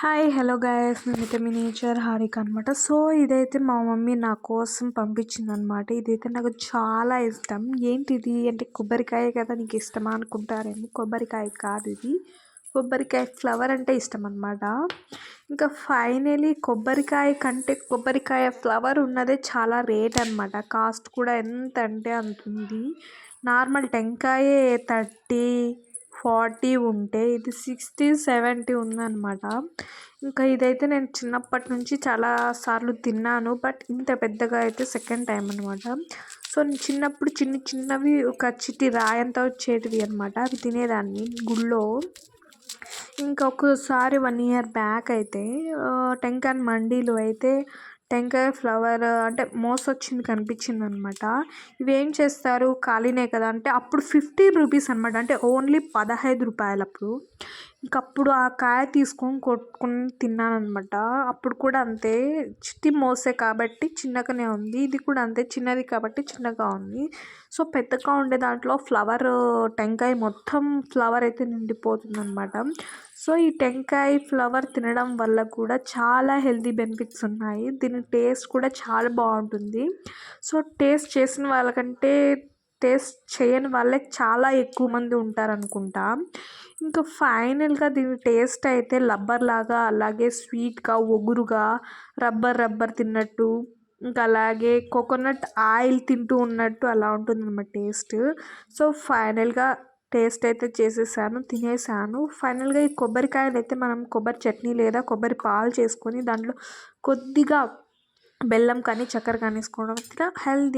Hi hello guys, నేనైతే మీ nature Harika అనమాట. So ఇదైతే మా మమ్మీ నా కోసం పంపించిందనమాట. ఇదైతే నాకు చాలా ఇష్టం. ఏంటిది అంటే కొబ్బరికాయ కదా, నీకు ఇష్టమా అనుకుంటారేమో. కొబ్బరికాయ కాదు ఇది, కొబ్బరికాయ ఫ్లవర్ అంటే ఇష్టం అనమాట. ఇంకా ఫైనలీ కొబ్బరికాయ కంటే కొబ్బరికాయ ఫ్లవర్ ఉన్నదే చాలా రేట్ అనమాట. కాస్ట్ కూడా ఎంత అంటే అంత ఉంది. నార్మల్ టెంకాయే 30-40 ఉంటే ఇది 60-70 ఉందన్నమాట. ఇంకా ఇదైతే నేను చిన్నప్పటి నుంచి చాలా సార్లు తిన్నాను, బట్ ఇంత పెద్దగా అయితే సెకండ్ టైం అనమాట. సో నేను చిన్నప్పుడు చిన్నవి ఒక చిట్టి రాయంతా వచ్చేటివి అనమాట, అవి తినేదాన్ని గుళ్ళో. ఇంకొకసారి 1 year బ్యాక్ అయితే టెంకాయ మండీలో అయితే టెంకాయ ఫ్లవర్ అంటే మోసొచ్చింది కనిపించింది అనమాట. ఇవేం చేస్తారు, ఖాళీనే కదా అంటే అప్పుడు 15 రూపీస్ అనమాట, అంటే ఓన్లీ 15 రూపాయలు అప్పుడు. ఇంకప్పుడు ఆ కాయ తీసుకొని కొట్టుకొని తిన్నాను అనమాట. అప్పుడు కూడా అంతే, చిట్టి మోసే కాబట్టి చిన్నగానే ఉంది, ఇది కూడా అంతే చిన్నది కాబట్టి చిన్నగా ఉంది. సో పెద్దగా ఉండే దాంట్లో ఫ్లవర్ టెంకాయ మొత్తం ఫ్లవర్ అయితే నిండిపోతుంది అనమాట. సో ఈ టెంకాయ ఫ్లవర్ తినడం వల్ల కూడా చాలా హెల్తీ బెనిఫిట్స్ ఉన్నాయి. దీని టేస్ట్ కూడా చాలా బాగుంటుంది. సో టేస్ట్ చేసిన వాళ్ళకంటే టేస్ట్ చేయని వాళ్ళే చాలా ఎక్కువ మంది ఉంటారనుకుంటా. ఇంకా ఫైనల్గా దీని టేస్ట్ అయితే రబ్బర్ లాగా, అలాగే స్వీట్గా ఒగురుగా రబ్బర్ తిన్నట్టు, ఇంకా అలాగే కోకోనట్ ఆయిల్ తింటూ ఉన్నట్టు అలా ఉంటుంది అన్నమాట టేస్ట్. సో ఫైనల్గా టేస్ట్ అయితే చేసేసాను, తినేసాను. ఫైనల్గా ఈ కొబ్బరికాయలు అయితే మనం కొబ్బరి చట్నీ లేదా కొబ్బరి పాలు చేసుకొని దాంట్లో కొద్దిగా బెల్లం కానీ చక్కెర కానీ వేసుకోవడం హెల్తీ.